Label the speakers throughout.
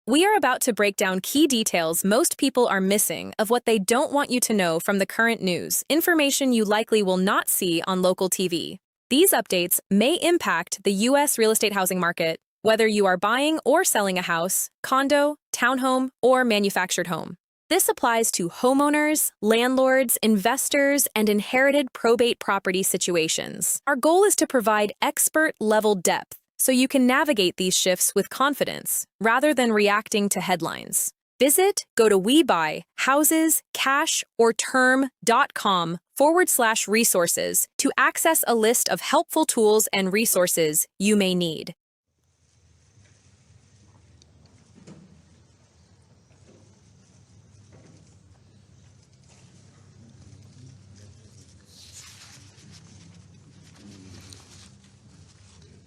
Speaker 1: We are about to break down key details most people are missing of what they don't want you to know from the current news, information you likely will not see on local TV. These updates may impact the U.S. real estate housing market, whether you are buying or selling a house, condo, townhome, or manufactured home. This applies to homeowners, landlords, investors, and inherited probate property situations. Our goal is to provide expert-level depth so you can navigate these shifts with confidence, rather than reacting to headlines. Go to webuyhousescashorterm.com/resources to access a list of helpful tools and resources you may need.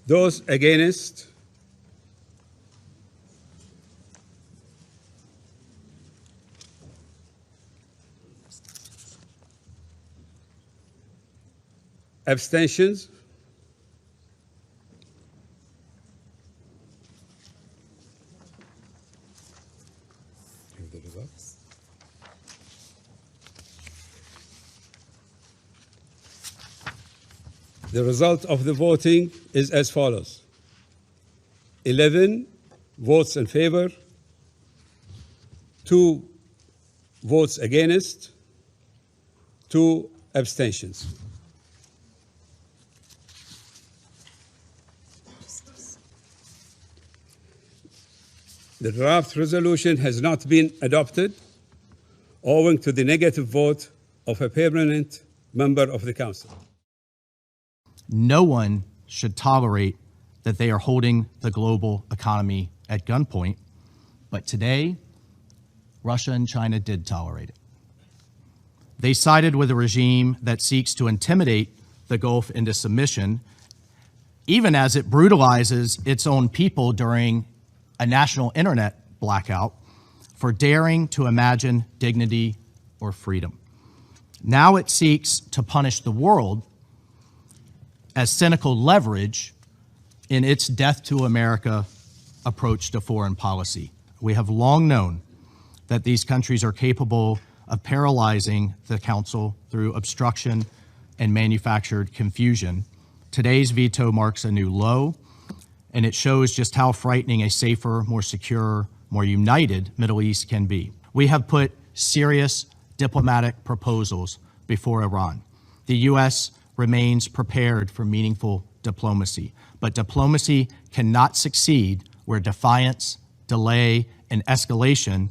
Speaker 2: Those against? Abstentions? Give the results. The result of the voting is as follows: 11 votes in favor, 2 votes against, 2 abstentions. The draft resolution has not been adopted owing to the negative vote of a permanent member of the Council.
Speaker 3: No one should tolerate that they are holding the global economy at gunpoint, but today, Russia and China did tolerate it. They sided with a regime that seeks to intimidate the Gulf into submission, even as it brutalizes its own people during a national internet blackout for daring to imagine dignity or freedom. Now it seeks to punish the world as cynical leverage in its death to America approach to foreign policy. We have long known that these countries are capable of paralyzing the Council through obstruction and manufactured confusion. Today's veto marks a new low, and it shows just how frightening a safer, more secure, more united Middle East can be. We have put serious diplomatic proposals before Iran. The U.S. remains prepared for meaningful diplomacy, but diplomacy cannot succeed where defiance, delay, and escalation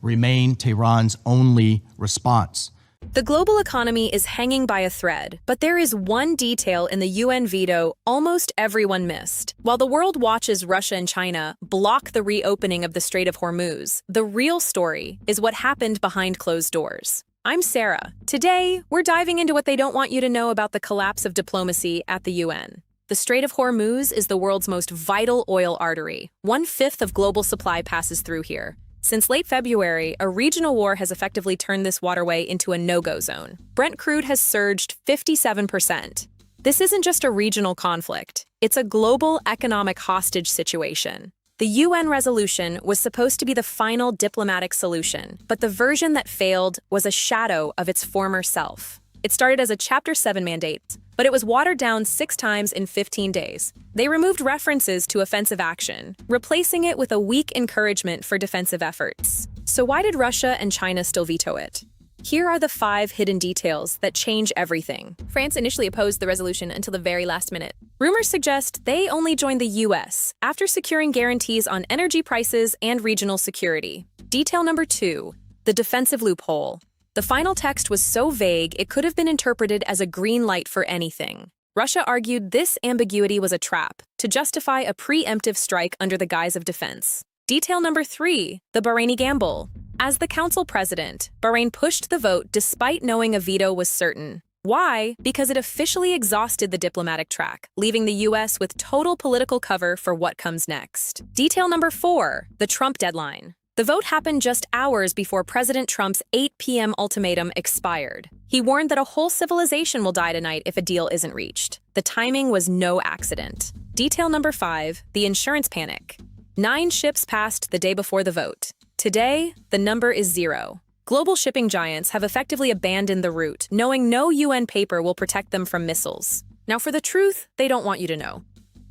Speaker 3: remain Tehran's only response.
Speaker 1: The global economy is hanging by a thread, but there is one detail in the UN veto almost everyone missed. While the world watches Russia and China block the reopening of the Strait of Hormuz, the real story is what happened behind closed doors. I'm Sarah. Today, we're diving into what they don't want you to know about the collapse of diplomacy at the UN. The Strait of Hormuz is the world's most vital oil artery. 1/5 of global supply passes through here. Since late February, a regional war has effectively turned this waterway into a no-go zone. Brent crude has surged 57%. This isn't just a regional conflict. It's a global economic hostage situation. The UN resolution was supposed to be the final diplomatic solution, but the version that failed was a shadow of its former self. It started as a Chapter 7 mandate, but it was watered down 6 times in 15 days. They removed references to offensive action, replacing it with a weak encouragement for defensive efforts. So why did Russia and China still veto it? Here are the 5 hidden details that change everything. France initially opposed the resolution until the very last minute. Rumors suggest they only joined the US after securing guarantees on energy prices and regional security. Detail number 2, the defensive loophole. The final text was so vague it could have been interpreted as a green light for anything. Russia argued this ambiguity was a trap to justify a preemptive strike under the guise of defense. Detail number 3, the Bahraini gamble. As the Council president, Bahrain pushed the vote despite knowing a veto was certain. Why? Because it officially exhausted the diplomatic track, leaving the U.S. with total political cover for what comes next. Detail number 4, the Trump deadline. The vote happened just hours before President Trump's 8 p.m. ultimatum expired. He warned that a whole civilization will die tonight if a deal isn't reached. The timing was no accident. Detail number 5, the insurance panic. 9 ships passed the day before the vote. Today, the number is 0. Global shipping giants have effectively abandoned the route, knowing no UN paper will protect them from missiles. Now, for the truth, they don't want you to know.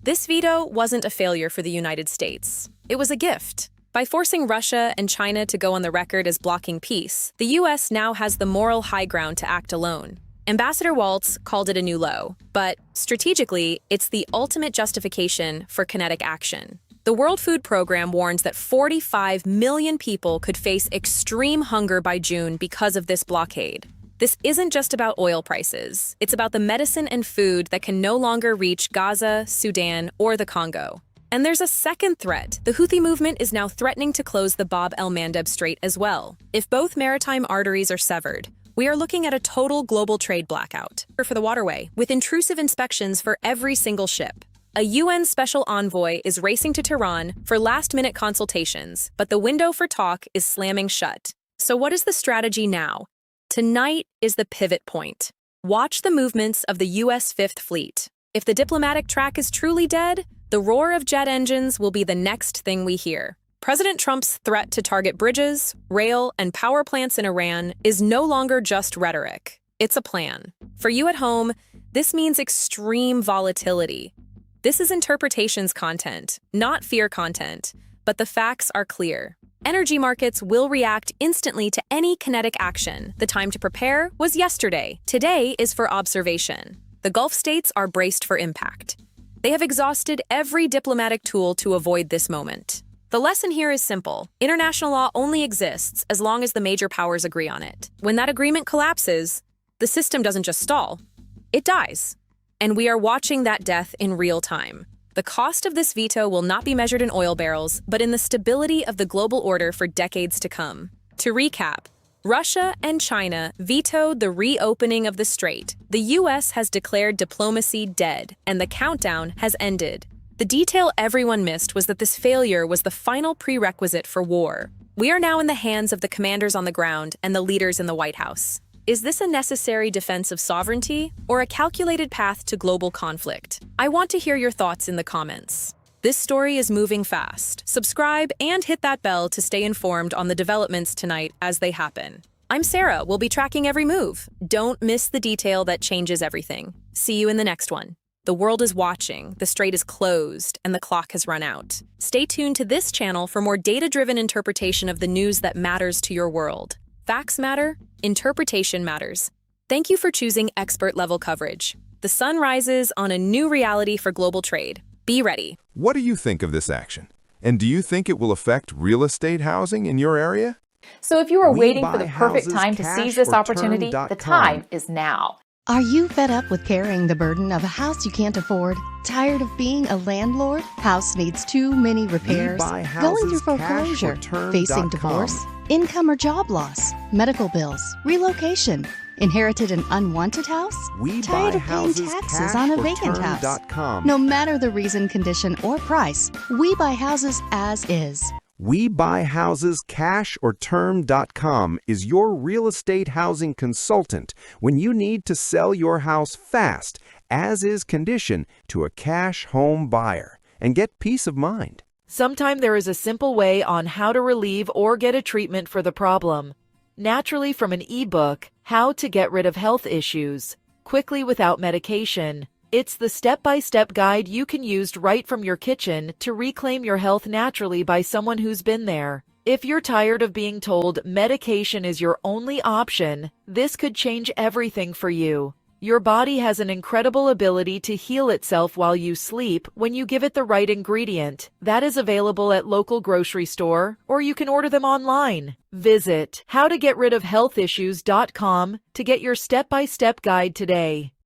Speaker 1: This veto wasn't a failure for the United States. It was a gift. By forcing Russia and China to go on the record as blocking peace, the U.S. now has the moral high ground to act alone. Ambassador Waltz called it a new low, but strategically, it's the ultimate justification for kinetic action. The World Food Program warns that 45 million people could face extreme hunger by June because of this blockade. This isn't just about oil prices. It's about the medicine and food that can no longer reach Gaza, Sudan, or the Congo. And there's a second threat. The Houthi movement is now threatening to close the Bab el-Mandeb Strait as well. If both maritime arteries are severed, we are looking at a total global trade blackout for the waterway, with intrusive inspections for every single ship. A UN special envoy is racing to Tehran for last-minute consultations, but the window for talk is slamming shut. So what is the strategy now? Tonight is the pivot point. Watch the movements of the U.S. Fifth Fleet. If the diplomatic track is truly dead, the roar of jet engines will be the next thing we hear. President Trump's threat to target bridges, rail, and power plants in Iran is no longer just rhetoric. It's a plan. For you at home, this means extreme volatility. This is interpretations content, not fear content, but the facts are clear. Energy markets will react instantly to any kinetic action. The time to prepare was yesterday. Today is for observation. The Gulf states are braced for impact. They have exhausted every diplomatic tool to avoid this moment. The lesson here is simple. International law only exists as long as the major powers agree on it. When that agreement collapses, the system doesn't just stall, it dies. And we are watching that death in real time. The cost of this veto will not be measured in oil barrels, but in the stability of the global order for decades to come. To recap, Russia and China vetoed the reopening of the strait. The U.S. has declared diplomacy dead, and the countdown has ended. The detail everyone missed was that this failure was the final prerequisite for war. We are now in the hands of the commanders on the ground and the leaders in the White House. Is this a necessary defense of sovereignty or a calculated path to global conflict? I want to hear your thoughts in the comments. This story is moving fast. Subscribe and hit that bell to stay informed on the developments tonight as they happen. I'm Sarah. We'll be tracking every move. Don't miss the detail that changes everything. See you in the next one. The world is watching, the strait is closed, and the clock has run out. Stay tuned to this channel for more data-driven interpretation of the news that matters to your world. Facts matter, interpretation matters. Thank you for choosing expert-level coverage. The sun rises on a new reality for global trade. Be ready.
Speaker 4: What do you think of this action? And do you think it will affect real estate housing in your area?
Speaker 5: So if you are waiting for the perfect time to seize this opportunity, the time is now.
Speaker 6: Are you fed up with carrying the burden of a house you can't afford? Tired of being a landlord? House needs too many repairs? Going through foreclosure? Facing divorce? Income or job loss? Medical bills? Relocation? Inherited an unwanted house? Tired of paying taxes on a vacant house? No matter the reason, condition, or price, we buy houses as is.
Speaker 4: webuyhousescashorterm.com is your real estate housing consultant when you need to sell your house fast, as is condition, to a cash home buyer and get peace of mind.
Speaker 7: Sometimes there is a simple way on how to relieve or get a treatment for the problem. Naturally from an ebook, How to Get Rid of Health Issues, Quickly Without Medication. It's the step-by-step guide you can use right from your kitchen to reclaim your health naturally by someone who's been there. If you're tired of being told medication is your only option, this could change everything for you. Your body has an incredible ability to heal itself while you sleep when you give it the right ingredient. That is available at local grocery store, or you can order them online. Visit howtogetridofhealthissues.com to get your step-by-step guide today.